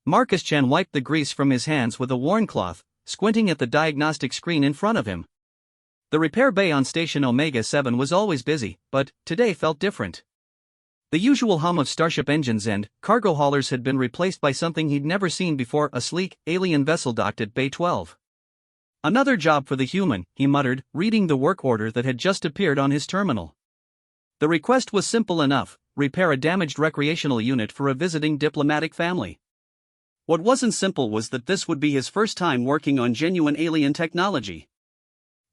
Marcus Chen wiped the grease from his hands with a worn cloth, squinting at the diagnostic screen in front of him. The repair bay on Station Omega-7 was always busy, but today felt different. The usual hum of starship engines and cargo haulers had been replaced by something he'd never seen before, a sleek, alien vessel docked at Bay 12. Another job for the human, he muttered, reading the work order that had just appeared on his terminal. The request was simple enough: repair a damaged recreational unit for a visiting diplomatic family. What wasn't simple was that this would be his first time working on genuine alien technology.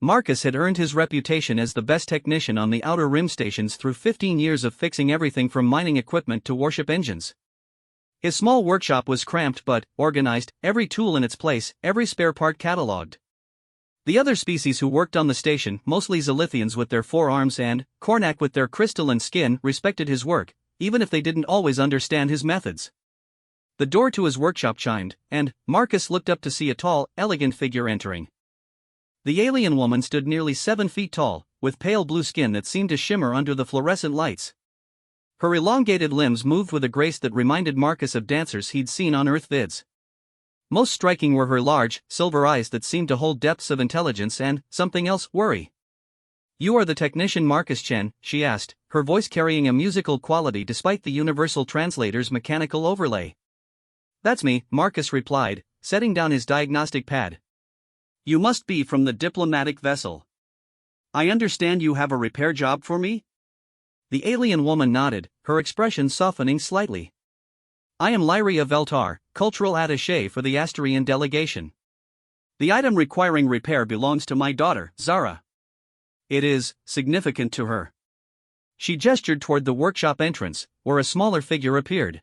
Marcus had earned his reputation as the best technician on the Outer Rim stations through 15 years of fixing everything from mining equipment to warship engines. His small workshop was cramped but organized, every tool in its place, every spare part catalogued. The other species who worked on the station, mostly Zilithians with their 4 arms and Kornak with their crystalline skin, respected his work, even if they didn't always understand his methods. The door to his workshop chimed, and Marcus looked up to see a tall, elegant figure entering. The alien woman stood nearly 7 feet tall, with pale blue skin that seemed to shimmer under the fluorescent lights. Her elongated limbs moved with a grace that reminded Marcus of dancers he'd seen on Earth vids. Most striking were her large, silver eyes that seemed to hold depths of intelligence and, something else, worry. "You are the technician Marcus Chen?" she asked, her voice carrying a musical quality despite the universal translator's mechanical overlay. "That's me," Marcus replied, setting down his diagnostic pad. "You must be from the diplomatic vessel. I understand you have a repair job for me?" The alien woman nodded, her expression softening slightly. "I am Lyria Veltar, cultural attaché for the Asterian delegation. The item requiring repair belongs to my daughter, Zara. It is significant to her." She gestured toward the workshop entrance, where a smaller figure appeared.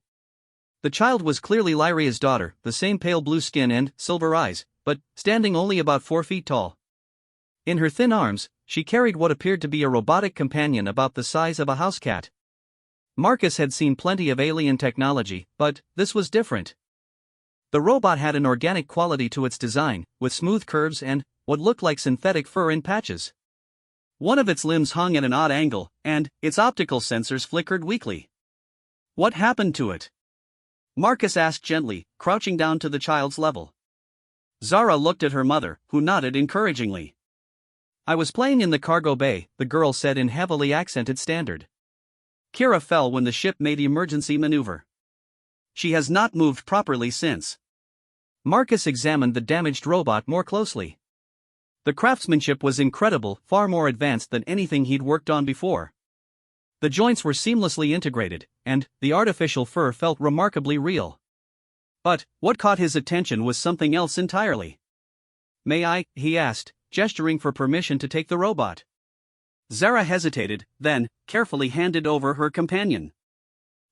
The child was clearly Lyria's daughter, the same pale blue skin and silver eyes, but standing only about 4 feet tall. In her thin arms, she carried what appeared to be a robotic companion about the size of a house cat. Marcus had seen plenty of alien technology, but this was different. The robot had an organic quality to its design, with smooth curves and what looked like synthetic fur in patches. One of its limbs hung at an odd angle, and its optical sensors flickered weakly. "What happened to it?" Marcus asked gently, crouching down to the child's level. Zara looked at her mother, who nodded encouragingly. "I was playing in the cargo bay," the girl said in heavily accented standard. "Kira fell when the ship made emergency maneuver. She has not moved properly since." Marcus examined the damaged robot more closely. The craftsmanship was incredible, far more advanced than anything he'd worked on before. The joints were seamlessly integrated, and the artificial fur felt remarkably real. But what caught his attention was something else entirely. "May I?" he asked, gesturing for permission to take the robot. Zara hesitated, then carefully handed over her companion.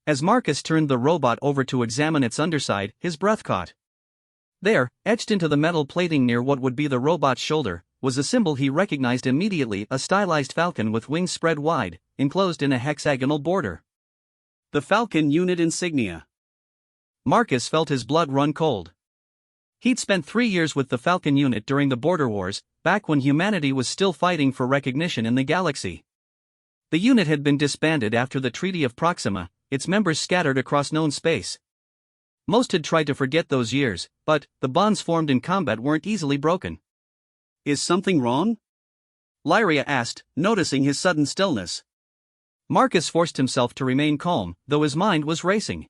As Marcus turned the robot over to examine its underside, his breath caught. There, etched into the metal plating near what would be the robot's shoulder, was a symbol he recognized immediately: a stylized falcon with wings spread wide, enclosed in a hexagonal border. The Falcon unit insignia. Marcus felt his blood run cold. He'd spent 3 years with the Falcon unit during the Border Wars, back when humanity was still fighting for recognition in the galaxy. The unit had been disbanded after the Treaty of Proxima, its members scattered across known space. Most had tried to forget those years, but the bonds formed in combat weren't easily broken. "Is something wrong?" Lyria asked, noticing his sudden stillness. Marcus forced himself to remain calm, though his mind was racing.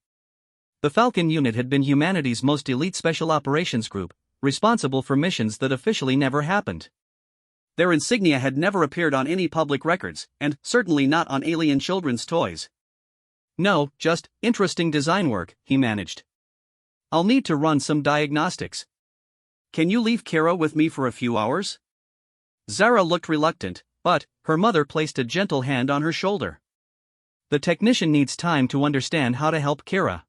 The Falcon unit had been humanity's most elite special operations group, responsible for missions that officially never happened. Their insignia had never appeared on any public records, and certainly not on alien children's toys. "No, just interesting design work," he managed. "I'll need to run some diagnostics. Can you leave Kira with me for a few hours?" Zara looked reluctant, but her mother placed a gentle hand on her shoulder. "The technician needs time to understand how to help Kira.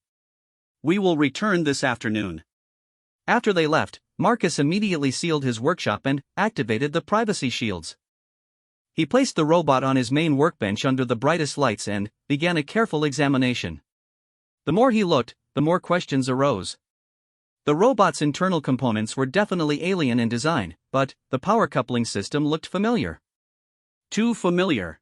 We will return this afternoon." After they left, Marcus immediately sealed his workshop and activated the privacy shields. He placed the robot on his main workbench under the brightest lights and began a careful examination. The more he looked, the more questions arose. The robot's internal components were definitely alien in design, but the power coupling system looked familiar. Too familiar.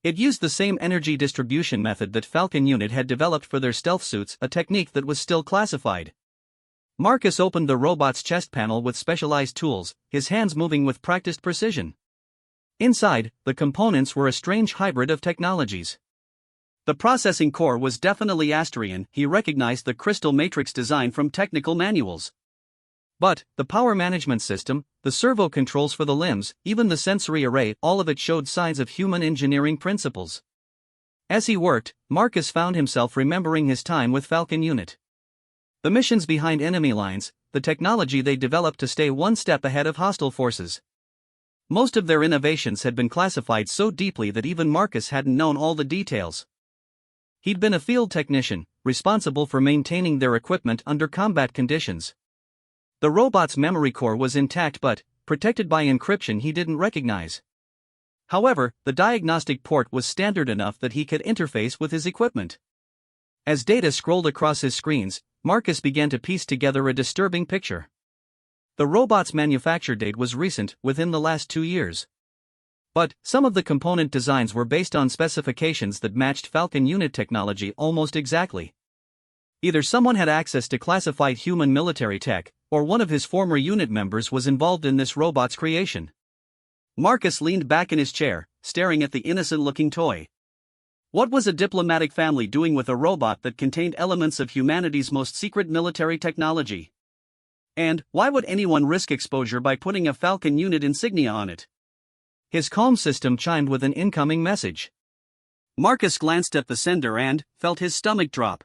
It used the same energy distribution method that Falcon unit had developed for their stealth suits, a technique that was still classified. Marcus opened the robot's chest panel with specialized tools, his hands moving with practiced precision. Inside, the components were a strange hybrid of technologies. The processing core was definitely Astrian. He recognized the crystal matrix design from technical manuals. But the power management system, the servo controls for the limbs, even the sensory array, all of it showed signs of human engineering principles. As he worked, Marcus found himself remembering his time with Falcon Unit. The missions behind enemy lines, the technology they developed to stay one step ahead of hostile forces. Most of their innovations had been classified so deeply that even Marcus hadn't known all the details. He'd been a field technician, responsible for maintaining their equipment under combat conditions. The robot's memory core was intact but protected by encryption he didn't recognize. However, the diagnostic port was standard enough that he could interface with his equipment. As data scrolled across his screens, Marcus began to piece together a disturbing picture. The robot's manufacture date was recent, within the last 2 years. But some of the component designs were based on specifications that matched Falcon Unit technology almost exactly. Either someone had access to classified human military tech, or one of his former unit members was involved in this robot's creation. Marcus leaned back in his chair, staring at the innocent-looking toy. What was a diplomatic family doing with a robot that contained elements of humanity's most secret military technology? And why would anyone risk exposure by putting a Falcon Unit insignia on it? His comm system chimed with an incoming message. Marcus glanced at the sender and felt his stomach drop.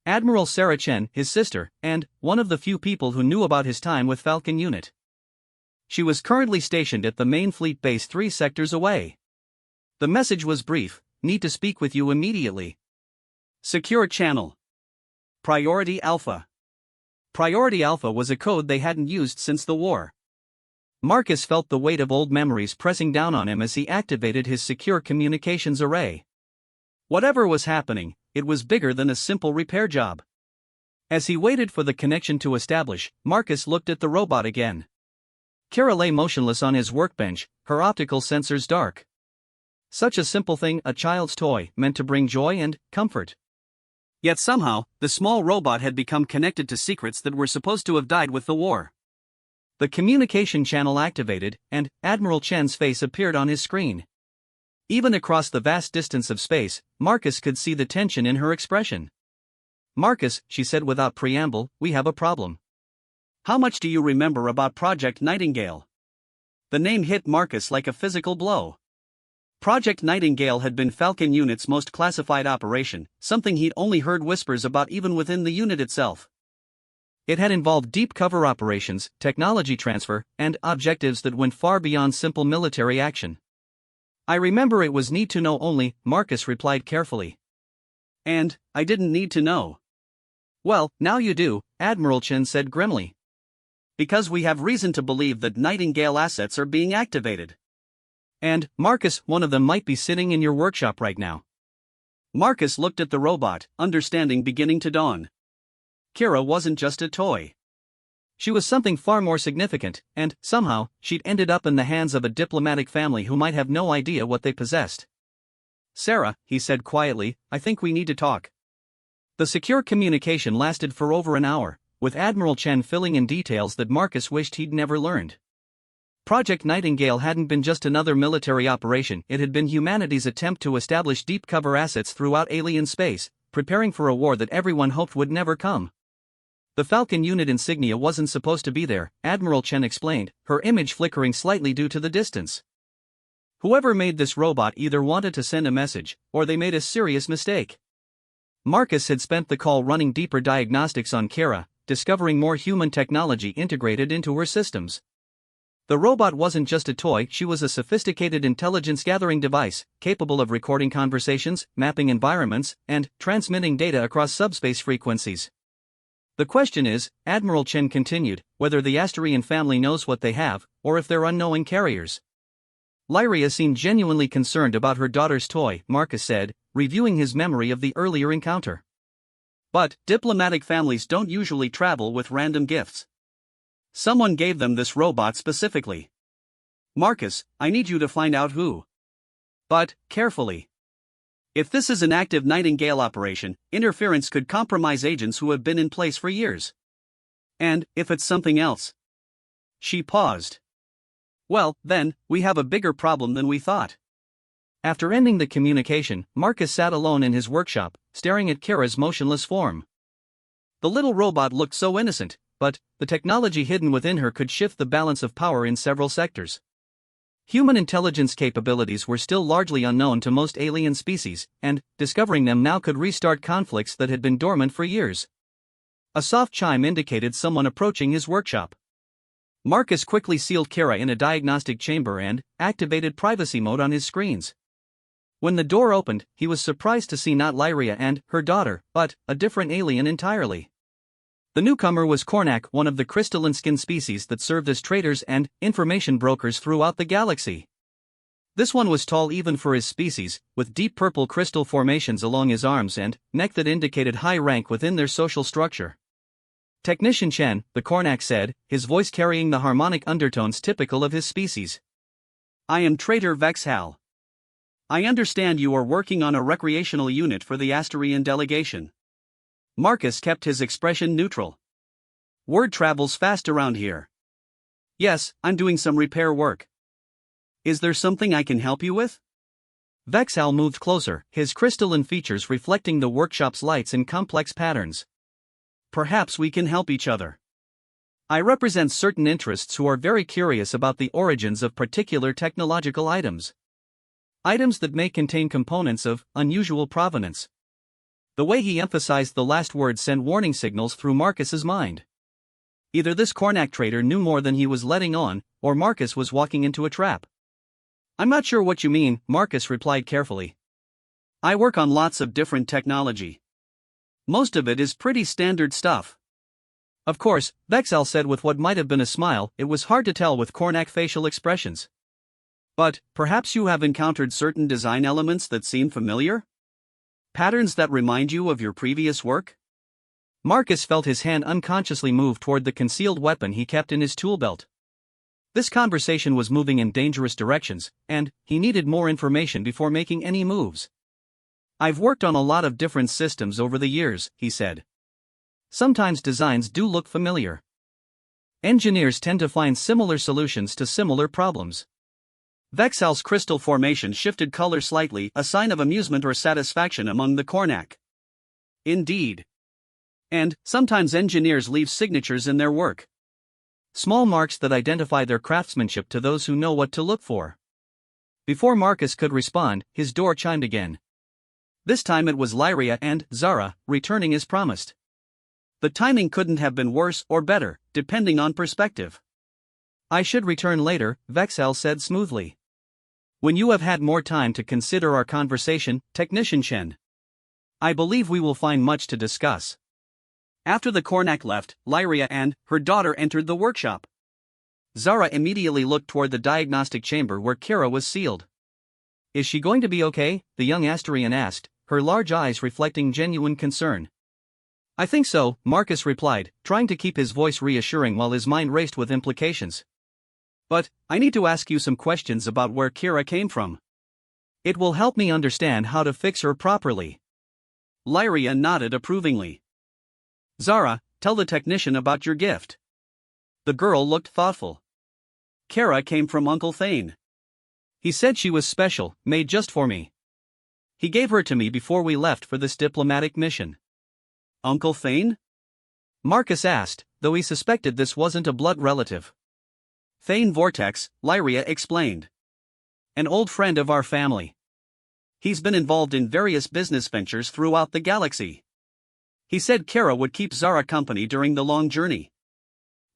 Admiral Sarah Chen, his sister, and one of the few people who knew about his time with Falcon Unit. She was currently stationed at the main fleet base 3 sectors away. The message was brief: need to speak with you immediately. Secure channel. Priority Alpha. Priority Alpha was a code they hadn't used since the war. Marcus felt the weight of old memories pressing down on him as he activated his secure communications array. Whatever was happening, it was bigger than a simple repair job. As he waited for the connection to establish, Marcus looked at the robot again. Kira lay motionless on his workbench, her optical sensors dark. Such a simple thing, a child's toy, meant to bring joy and comfort. Yet somehow, the small robot had become connected to secrets that were supposed to have died with the war. The communication channel activated, and Admiral Chen's face appeared on his screen. Even across the vast distance of space, Marcus could see the tension in her expression. Marcus, she said without preamble, we have a problem. How much do you remember about Project Nightingale? The name hit Marcus like a physical blow. Project Nightingale had been Falcon Unit's most classified operation, something he'd only heard whispers about even within the unit itself. It had involved deep cover operations, technology transfer, and objectives that went far beyond simple military action. I remember it was need to know only, Marcus replied carefully. And I didn't need to know. Well, now you do, Admiral Chen said grimly. Because we have reason to believe that Nightingale assets are being activated. And, Marcus, one of them might be sitting in your workshop right now. Marcus looked at the robot, understanding beginning to dawn. Kira wasn't just a toy. She was something far more significant, and, somehow, she'd ended up in the hands of a diplomatic family who might have no idea what they possessed. Sarah, he said quietly, I think we need to talk. The secure communication lasted for over an hour, with Admiral Chen filling in details that Marcus wished he'd never learned. Project Nightingale hadn't been just another military operation, it had been humanity's attempt to establish deep cover assets throughout alien space, preparing for a war that everyone hoped would never come. The Falcon Unit insignia wasn't supposed to be there, Admiral Chen explained, her image flickering slightly due to the distance. Whoever made this robot either wanted to send a message, or they made a serious mistake. Marcus had spent the call running deeper diagnostics on Kira, discovering more human technology integrated into her systems. The robot wasn't just a toy, she was a sophisticated intelligence-gathering device, capable of recording conversations, mapping environments, and transmitting data across subspace frequencies. The question is, Admiral Chen continued, whether the Astrian family knows what they have, or if they're unknowing carriers. Lyria seemed genuinely concerned about her daughter's toy, Marcus said, reviewing his memory of the earlier encounter. But diplomatic families don't usually travel with random gifts. Someone gave them this robot specifically. Marcus, I need you to find out who. But, carefully. If this is an active Nightingale operation, interference could compromise agents who have been in place for years. And if it's something else? She paused. Well, then, we have a bigger problem than we thought. After ending the communication, Marcus sat alone in his workshop, staring at Kira's motionless form. The little robot looked so innocent, but the technology hidden within her could shift the balance of power in several sectors. Human intelligence capabilities were still largely unknown to most alien species, and discovering them now could restart conflicts that had been dormant for years. A soft chime indicated someone approaching his workshop. Marcus quickly sealed Kira in a diagnostic chamber and activated privacy mode on his screens. When the door opened, he was surprised to see not Lyria and her daughter, but a different alien entirely. The newcomer was Kornak, one of the crystalline skin species that served as traders and information brokers throughout the galaxy. This one was tall even for his species, with deep purple crystal formations along his arms and neck that indicated high rank within their social structure. Technician Chen, the Kornak said, his voice carrying the harmonic undertones typical of his species. I am Trader Vexhal. I understand you are working on a recreational unit for the Asterian delegation. Marcus kept his expression neutral. Word travels fast around here. Yes, I'm doing some repair work. Is there something I can help you with? Vexhal moved closer, his crystalline features reflecting the workshop's lights in complex patterns. Perhaps we can help each other. I represent certain interests who are very curious about the origins of particular technological items. Items that may contain components of unusual provenance. The way he emphasized the last word sent warning signals through Marcus's mind. Either this Kornak trader knew more than he was letting on, or Marcus was walking into a trap. I'm not sure what you mean, Marcus replied carefully. I work on lots of different technology. Most of it is pretty standard stuff. Of course, Vexhal said with what might have been a smile. It was hard to tell with Kornak facial expressions. But perhaps you have encountered certain design elements that seem familiar? Patterns that remind you of your previous work? Marcus felt his hand unconsciously move toward the concealed weapon he kept in his tool belt. This conversation was moving in dangerous directions, and he needed more information before making any moves. I've worked on a lot of different systems over the years, he said. Sometimes designs do look familiar. Engineers tend to find similar solutions to similar problems. Vexhal's crystal formation shifted color slightly, a sign of amusement or satisfaction among the Kornak. Indeed. And sometimes engineers leave signatures in their work. Small marks that identify their craftsmanship to those who know what to look for. Before Marcus could respond, his door chimed again. This time it was Lyria and Zara, returning as promised. The timing couldn't have been worse or better, depending on perspective. I should return later, Vexhal said smoothly. When you have had more time to consider our conversation, Technician Chen. I believe we will find much to discuss. After the Kornak left, Lyria and her daughter entered the workshop. Zara immediately looked toward the diagnostic chamber where Kira was sealed. Is she going to be okay? The young Asterian asked, her large eyes reflecting genuine concern. I think so, Marcus replied, trying to keep his voice reassuring while his mind raced with implications. But I need to ask you some questions about where Kira came from. It will help me understand how to fix her properly. Lyria nodded approvingly. Zara, tell the technician about your gift. The girl looked thoughtful. Kira came from Uncle Thane. He said she was special, made just for me. He gave her to me before we left for this diplomatic mission. Uncle Thane? Marcus asked, though he suspected this wasn't a blood relative. Thane Vortex, Lyria explained. An old friend of our family. He's been involved in various business ventures throughout the galaxy. He said Kira would keep Zara company during the long journey.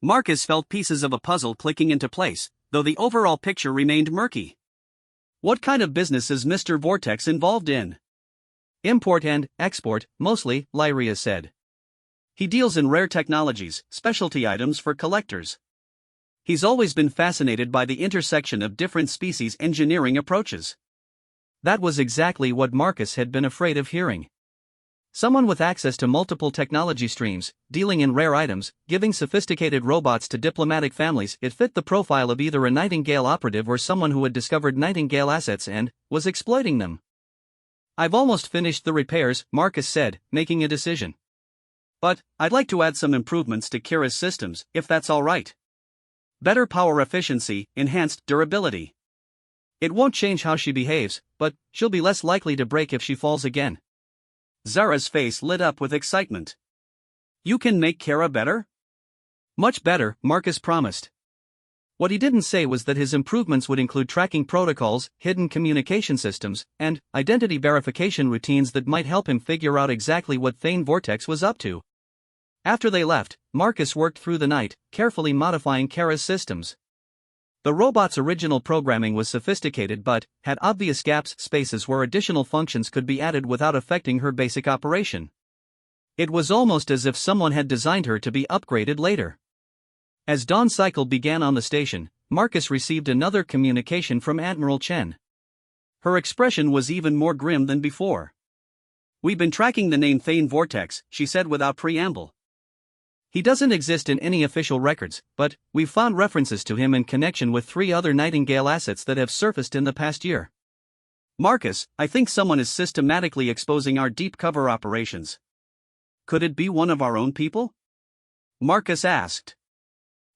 Marcus felt pieces of a puzzle clicking into place, though the overall picture remained murky. What kind of business is Mr. Vortex involved in? Import and export, mostly, Lyria said. He deals in rare technologies, specialty items for collectors. He's always been fascinated by the intersection of different species engineering approaches. That was exactly what Marcus had been afraid of hearing. Someone with access to multiple technology streams, dealing in rare items, giving sophisticated robots to diplomatic families. It fit the profile of either a Nightingale operative or someone who had discovered Nightingale assets and was exploiting them. I've almost finished the repairs, Marcus said, making a decision. But, I'd like to add some improvements to Kira's systems, if that's alright. Better power efficiency, enhanced durability. It won't change how she behaves, but she'll be less likely to break if she falls again. Zara's face lit up with excitement. You can make Kira better? Much better, Marcus promised. What he didn't say was that his improvements would include tracking protocols, hidden communication systems, and identity verification routines that might help him figure out exactly what Thane Vortex was up to. After they left, Marcus worked through the night, carefully modifying Kara's systems. The robot's original programming was sophisticated but had obvious gaps, spaces where additional functions could be added without affecting her basic operation. It was almost as if someone had designed her to be upgraded later. As dawn cycle began on the station, Marcus received another communication from Admiral Chen. Her expression was even more grim than before. We've been tracking the name Thane Vortex, she said without preamble. He doesn't exist in any official records, but we've found references to him in connection with 3 other Nightingale assets that have surfaced in the past year. Marcus, I think someone is systematically exposing our deep cover operations. Could it be one of our own people? Marcus asked.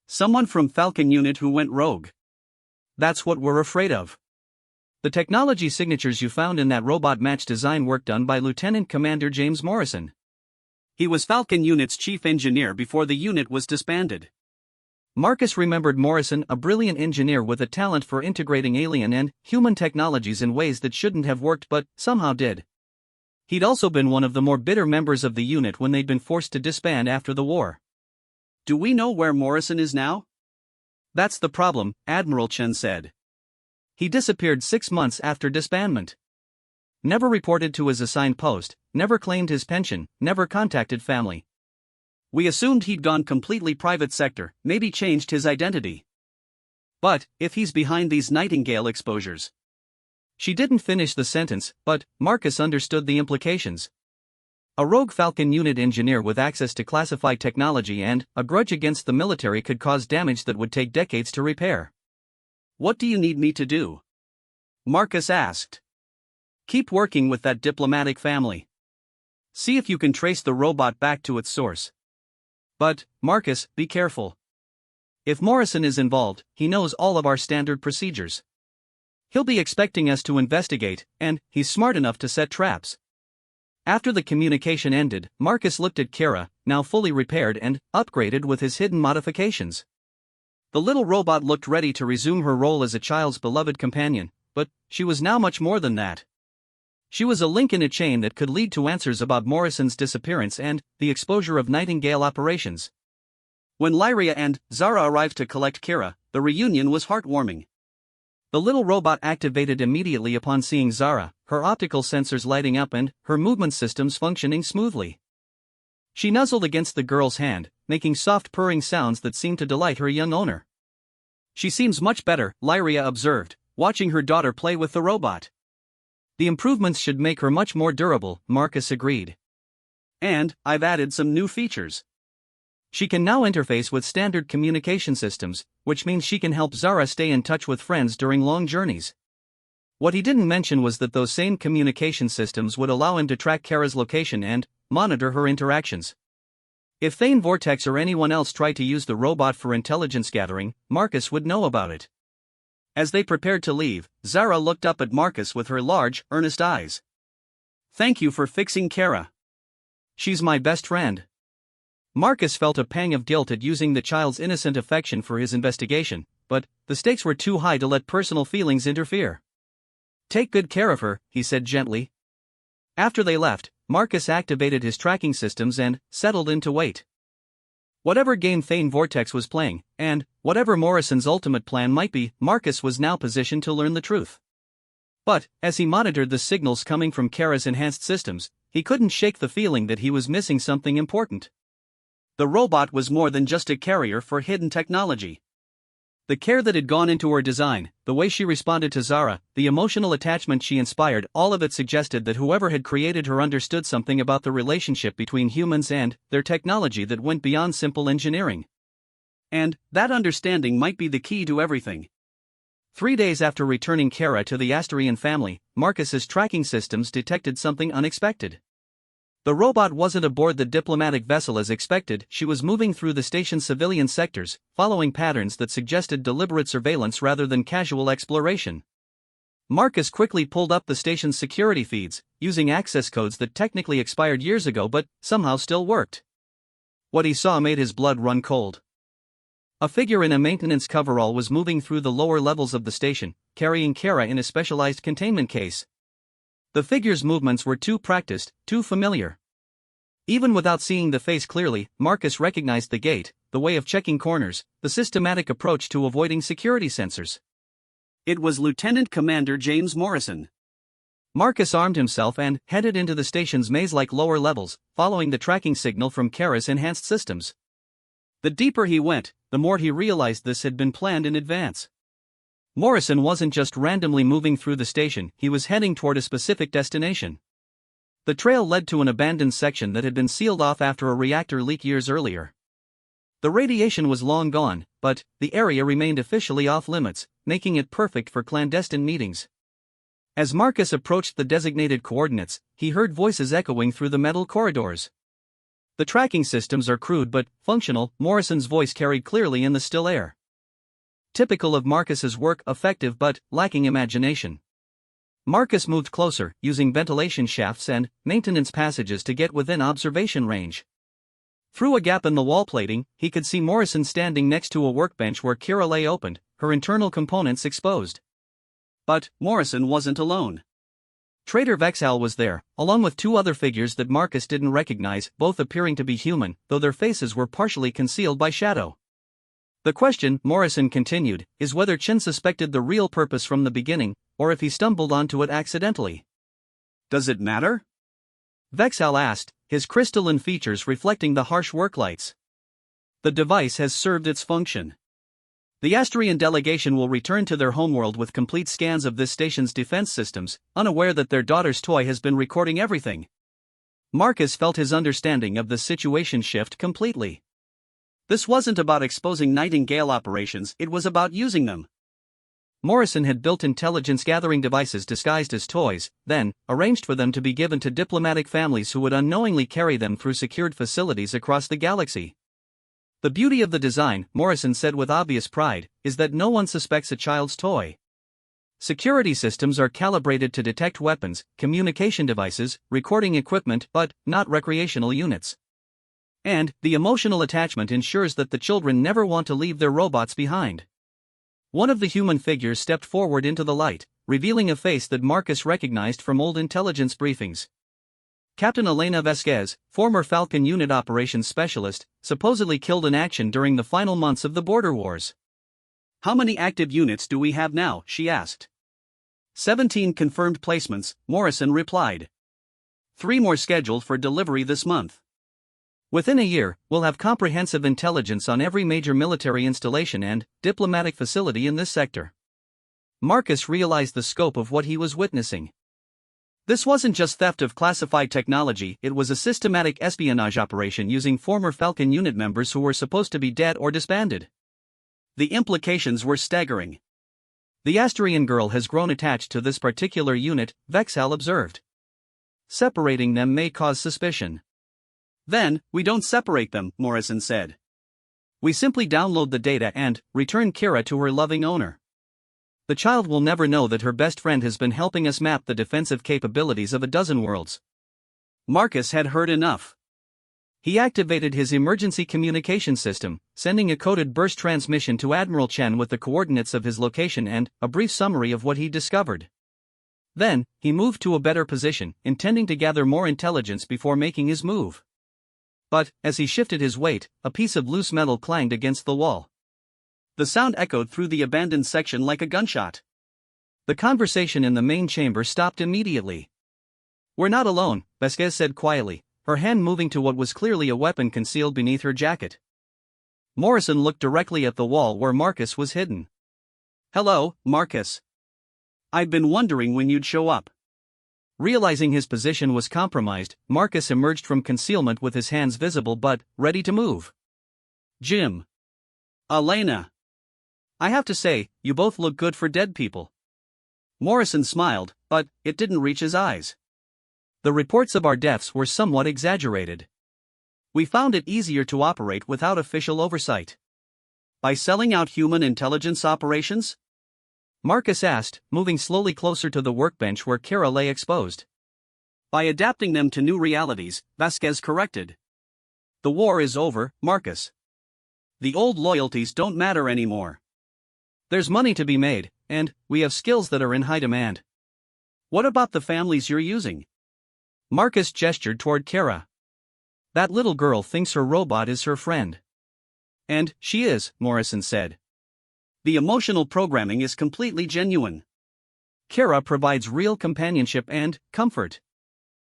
Someone from Falcon unit who went rogue. That's what we're afraid of. The technology signatures you found in that robot match design work done by Lieutenant Commander James Morrison. He was Falcon unit's chief engineer before the unit was disbanded. Marcus remembered Morrison, a brilliant engineer with a talent for integrating alien and human technologies in ways that shouldn't have worked but somehow did. He'd also been one of the more bitter members of the unit when they'd been forced to disband after the war. Do we know where Morrison is now? That's the problem, Admiral Chen said. He disappeared 6 months after disbandment. Never reported to his assigned post, never claimed his pension, never contacted family. We assumed he'd gone completely private sector, maybe changed his identity. But, if he's behind these Nightingale exposures. She didn't finish the sentence, but Marcus understood the implications. A rogue Falcon unit engineer with access to classified technology and a grudge against the military could cause damage that would take decades to repair. What do you need me to do? Marcus asked. Keep working with that diplomatic family. See if you can trace the robot back to its source. But, Marcus, be careful. If Morrison is involved, he knows all of our standard procedures. He'll be expecting us to investigate, and he's smart enough to set traps. After the communication ended, Marcus looked at Kira, now fully repaired and upgraded with his hidden modifications. The little robot looked ready to resume her role as a child's beloved companion, but she was now much more than that. She was a link in a chain that could lead to answers about Morrison's disappearance and the exposure of Nightingale operations. When Lyria and Zara arrived to collect Kira, the reunion was heartwarming. The little robot activated immediately upon seeing Zara, her optical sensors lighting up and her movement systems functioning smoothly. She nuzzled against the girl's hand, making soft purring sounds that seemed to delight her young owner. She seems much better, Lyria observed, watching her daughter play with the robot. The improvements should make her much more durable, Marcus agreed. And, I've added some new features. She can now interface with standard communication systems, which means she can help Zara stay in touch with friends during long journeys. What he didn't mention was that those same communication systems would allow him to track Kara's location and monitor her interactions. If Thane Vortex or anyone else tried to use the robot for intelligence gathering, Marcus would know about it. As they prepared to leave, Zara looked up at Marcus with her large, earnest eyes. Thank you for fixing Kara. She's my best friend. Marcus felt a pang of guilt at using the child's innocent affection for his investigation, but the stakes were too high to let personal feelings interfere. Take good care of her, he said gently. After they left, Marcus activated his tracking systems and settled in to wait. Whatever game Thane Vortex was playing, and whatever Morrison's ultimate plan might be, Marcus was now positioned to learn the truth. But, as he monitored the signals coming from Kara's enhanced systems, he couldn't shake the feeling that he was missing something important. The robot was more than just a carrier for hidden technology. The care that had gone into her design, the way she responded to Zara, the emotional attachment she inspired, all of it suggested that whoever had created her understood something about the relationship between humans and their technology that went beyond simple engineering. And that understanding might be the key to everything. 3 days after returning Kara to the Asterian family, Marcus's tracking systems detected something unexpected. The robot wasn't aboard the diplomatic vessel as expected. She was moving through the station's civilian sectors, following patterns that suggested deliberate surveillance rather than casual exploration. Marcus quickly pulled up the station's security feeds, using access codes that technically expired years ago but somehow still worked. What he saw made his blood run cold. A figure in a maintenance coverall was moving through the lower levels of the station, carrying Kara in a specialized containment case. The figure's movements were too practiced, too familiar. Even without seeing the face clearly, Marcus recognized the gait, the way of checking corners, the systematic approach to avoiding security sensors. It was Lieutenant Commander James Morrison. Marcus armed himself and headed into the station's maze-like lower levels, following the tracking signal from Kara's enhanced systems. The deeper he went, the more he realized this had been planned in advance. Morrison wasn't just randomly moving through the station, he was heading toward a specific destination. The trail led to an abandoned section that had been sealed off after a reactor leak years earlier. The radiation was long gone, but the area remained officially off-limits, making it perfect for clandestine meetings. As Marcus approached the designated coordinates, he heard voices echoing through the metal corridors. The tracking systems are crude but functional, Morrison's voice carried clearly in the still air. Typical of Marcus's work, effective but lacking imagination. Marcus moved closer, using ventilation shafts and maintenance passages to get within observation range. Through a gap in the wall plating, he could see Morrison standing next to a workbench where Kira lay opened, her internal components exposed. But Morrison wasn't alone. Traitor Vexal was there, along with two other figures that Marcus didn't recognize, both appearing to be human, though their faces were partially concealed by shadow. The question, Morrison continued, is whether Chen suspected the real purpose from the beginning, or if he stumbled onto it accidentally. Does it matter? Vexal asked, his crystalline features reflecting the harsh work lights. The device has served its function. The Astrian delegation will return to their homeworld with complete scans of this station's defense systems, unaware that their daughter's toy has been recording everything. Marcus felt his understanding of the situation shift completely. This wasn't about exposing Nightingale operations, it was about using them. Morrison had built intelligence-gathering devices disguised as toys, then arranged for them to be given to diplomatic families who would unknowingly carry them through secured facilities across the galaxy. The beauty of the design, Morrison said with obvious pride, is that no one suspects a child's toy. Security systems are calibrated to detect weapons, communication devices, recording equipment, but not recreational units. And the emotional attachment ensures that the children never want to leave their robots behind. One of the human figures stepped forward into the light, revealing a face that Marcus recognized from old intelligence briefings. Captain Elena Vasquez, former Falcon unit operations specialist, supposedly killed in action during the final months of the border wars. How many active units do we have now? She asked. 17 confirmed placements, Morrison replied. 3 more scheduled for delivery this month. Within a year, we'll have comprehensive intelligence on every major military installation and diplomatic facility in this sector. Marcus realized the scope of what he was witnessing. This wasn't just theft of classified technology, it was a systematic espionage operation using former Falcon unit members who were supposed to be dead or disbanded. The implications were staggering. The Astrian girl has grown attached to this particular unit, Vexal observed. Separating them may cause suspicion. Then, we don't separate them, Morrison said. We simply download the data and return Kira to her loving owner. The child will never know that her best friend has been helping us map the defensive capabilities of a dozen worlds. Marcus had heard enough. He activated his emergency communication system, sending a coded burst transmission to Admiral Chen with the coordinates of his location and a brief summary of what he discovered. Then, he moved to a better position, intending to gather more intelligence before making his move. But, as he shifted his weight, a piece of loose metal clanged against the wall. The sound echoed through the abandoned section like a gunshot. The conversation in the main chamber stopped immediately. "We're not alone," Vasquez said quietly, her hand moving to what was clearly a weapon concealed beneath her jacket. Morrison looked directly at the wall where Marcus was hidden. "Hello, Marcus. I've been wondering when you'd show up." Realizing his position was compromised, Marcus emerged from concealment with his hands visible but ready to move. "Jim. Elena. I have to say, you both look good for dead people." Morrison smiled, but it didn't reach his eyes. The reports of our deaths were somewhat exaggerated. We found it easier to operate without official oversight. By selling out human intelligence operations? Marcus asked, moving slowly closer to the workbench where Kara lay exposed. By adapting them to new realities, Vasquez corrected. The war is over, Marcus. The old loyalties don't matter anymore. There's money to be made, and we have skills that are in high demand. What about the families you're using? Marcus gestured toward Kara. That little girl thinks her robot is her friend. And she is, Morrison said. The emotional programming is completely genuine. Kara provides real companionship and comfort.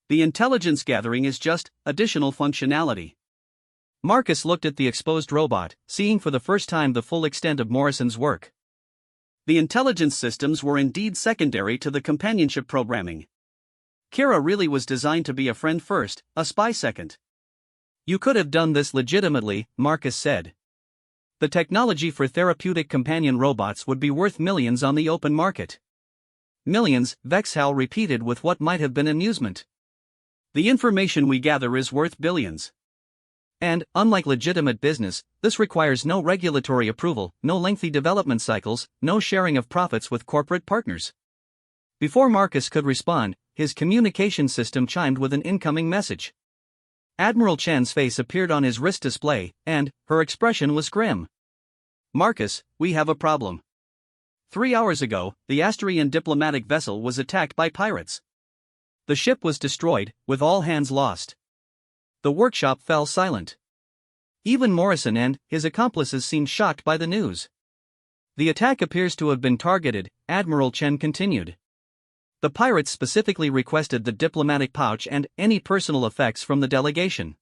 The intelligence gathering is just additional functionality. Marcus looked at the exposed robot, seeing for the first time the full extent of Morrison's work. The intelligence systems were indeed secondary to the companionship programming. Kara really was designed to be a friend first, a spy second. You could have done this legitimately, Marcus said. The technology for therapeutic companion robots would be worth millions on the open market. Millions, Vexhal repeated with what might have been amusement. The information we gather is worth billions. And, unlike legitimate business, this requires no regulatory approval, no lengthy development cycles, no sharing of profits with corporate partners. Before Marcus could respond, his communication system chimed with an incoming message. Admiral Chen's face appeared on his wrist display, and her expression was grim. Marcus, we have a problem. 3 hours ago, the Astrian diplomatic vessel was attacked by pirates. The ship was destroyed, with all hands lost. The workshop fell silent. Even Morrison and his accomplices seemed shocked by the news. The attack appears to have been targeted, Admiral Chen continued. The pirates specifically requested the diplomatic pouch and any personal effects from the delegation.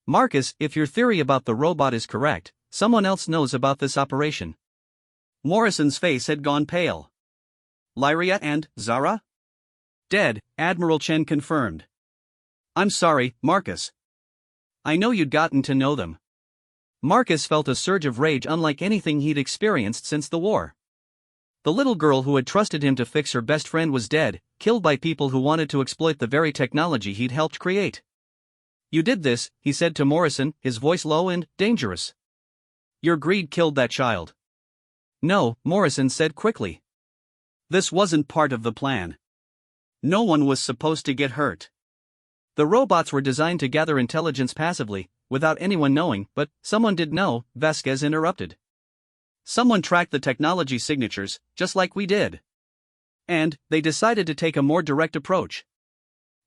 Marcus, if your theory about the robot is correct, someone else knows about this operation. Morrison's face had gone pale. Lyria and Zara? Dead, Admiral Chen confirmed. I'm sorry, Marcus. I know you'd gotten to know them. Marcus felt a surge of rage unlike anything he'd experienced since the war. The little girl who had trusted him to fix her best friend was dead, killed by people who wanted to exploit the very technology he'd helped create. You did this, he said to Morrison, his voice low and dangerous. Your greed killed that child. No, Morrison said quickly. This wasn't part of the plan. No one was supposed to get hurt. The robots were designed to gather intelligence passively, without anyone knowing, but someone did know, Vasquez interrupted. Someone tracked the technology signatures, just like we did. And they decided to take a more direct approach.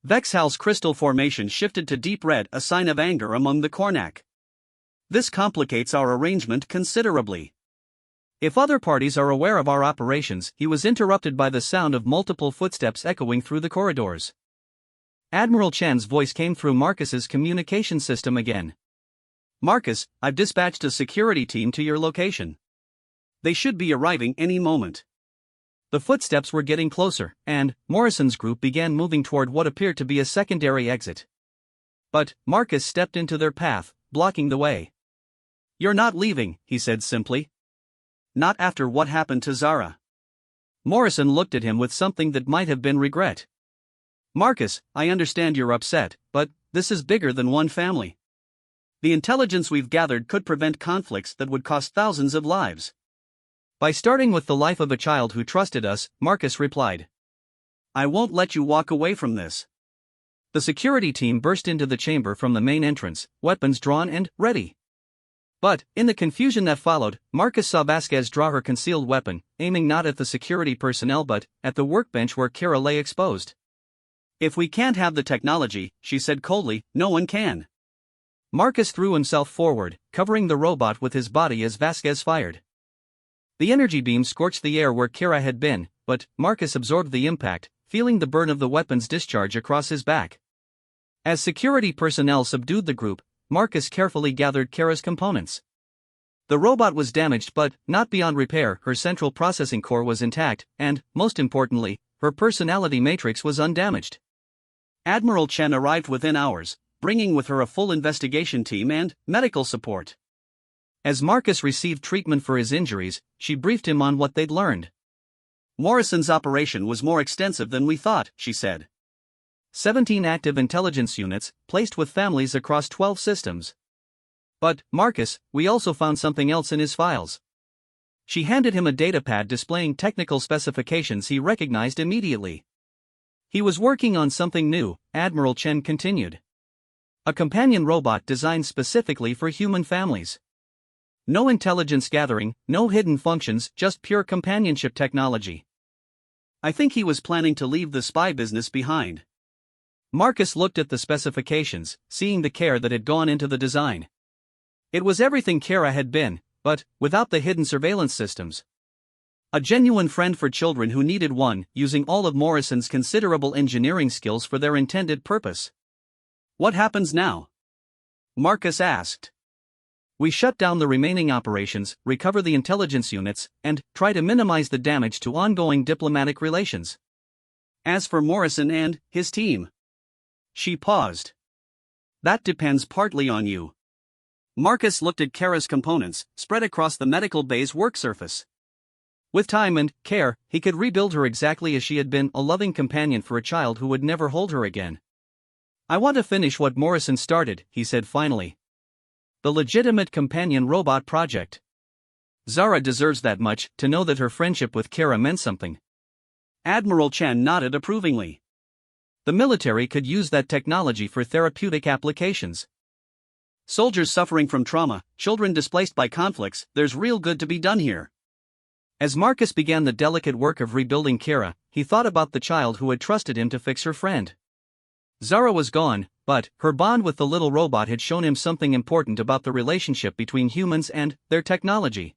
Vexhal's crystal formation shifted to deep red, a sign of anger among the Kornak. This complicates our arrangement considerably. If other parties are aware of our operations, he was interrupted by the sound of multiple footsteps echoing through the corridors. Admiral Chen's voice came through Marcus's communication system again. Marcus, I've dispatched a security team to your location. They should be arriving any moment. The footsteps were getting closer, and Morrison's group began moving toward what appeared to be a secondary exit. But Marcus stepped into their path, blocking the way. You're not leaving, he said simply. Not after what happened to Zara. Morrison looked at him with something that might have been regret. Marcus, I understand you're upset, but this is bigger than one family. The intelligence we've gathered could prevent conflicts that would cost thousands of lives. By starting with the life of a child who trusted us, Marcus replied. I won't let you walk away from this. The security team burst into the chamber from the main entrance, weapons drawn and ready. But, in the confusion that followed, Marcus saw Vasquez draw her concealed weapon, aiming not at the security personnel but at the workbench where Kara lay exposed. If we can't have the technology, she said coldly, no one can. Marcus threw himself forward, covering the robot with his body as Vasquez fired. The energy beam scorched the air where Kara had been, but Marcus absorbed the impact, feeling the burn of the weapon's discharge across his back. As security personnel subdued the group, Marcus carefully gathered Kara's components. The robot was damaged but not beyond repair. Her central processing core was intact, and, most importantly, her personality matrix was undamaged. Admiral Chen arrived within hours, bringing with her a full investigation team and medical support. As Marcus received treatment for his injuries, she briefed him on what they'd learned. Morrison's operation was more extensive than we thought, she said. 17 active intelligence units, placed with families across 12 systems. But, Marcus, we also found something else in his files. She handed him a datapad displaying technical specifications he recognized immediately. He was working on something new, Admiral Chen continued. A companion robot designed specifically for human families. No intelligence gathering, no hidden functions, just pure companionship technology. I think he was planning to leave the spy business behind. Marcus looked at the specifications, seeing the care that had gone into the design. It was everything Kara had been, but without the hidden surveillance systems. A genuine friend for children who needed one, using all of Morrison's considerable engineering skills for their intended purpose. What happens now? Marcus asked. We shut down the remaining operations, recover the intelligence units, and try to minimize the damage to ongoing diplomatic relations. As for Morrison and his team. She paused. That depends partly on you. Marcus looked at Kara's components, spread across the medical bay's work surface. With time and care, he could rebuild her exactly as she had been, a loving companion for a child who would never hold her again. I want to finish what Morrison started, he said finally. The legitimate companion robot project. Zara deserves that much, to know that her friendship with Kara meant something. Admiral Chen nodded approvingly. The military could use that technology for therapeutic applications. Soldiers suffering from trauma, children displaced by conflicts, there's real good to be done here. As Marcus began the delicate work of rebuilding Kara, he thought about the child who had trusted him to fix her friend. Zara was gone, but her bond with the little robot had shown him something important about the relationship between humans and their technology.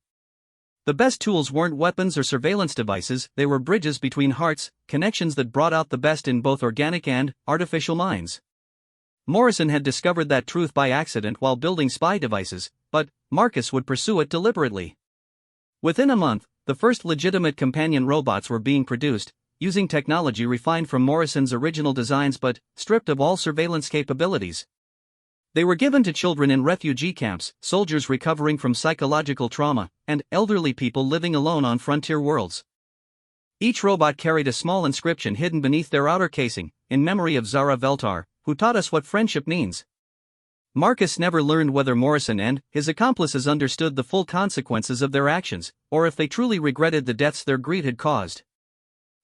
The best tools weren't weapons or surveillance devices, they were bridges between hearts, connections that brought out the best in both organic and artificial minds. Morrison had discovered that truth by accident while building spy devices, but Marcus would pursue it deliberately. Within a month, the first legitimate companion robots were being produced, using technology refined from Morrison's original designs but stripped of all surveillance capabilities. They were given to children in refugee camps, soldiers recovering from psychological trauma, and elderly people living alone on frontier worlds. Each robot carried a small inscription hidden beneath their outer casing, in memory of Zara Veltar, who taught us what friendship means. Marcus never learned whether Morrison and his accomplices understood the full consequences of their actions, or if they truly regretted the deaths their greed had caused.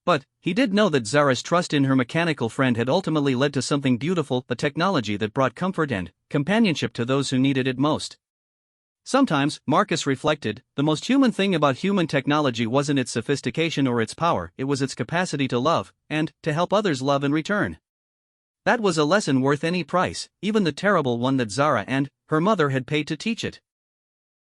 But he did know that Zara's trust in her mechanical friend had ultimately led to something beautiful, a technology that brought comfort and companionship to those who needed it most. Sometimes, Marcus reflected, the most human thing about human technology wasn't its sophistication or its power, it was its capacity to love, and to help others love in return. That was a lesson worth any price, even the terrible one that Zara and her mother had paid to teach it.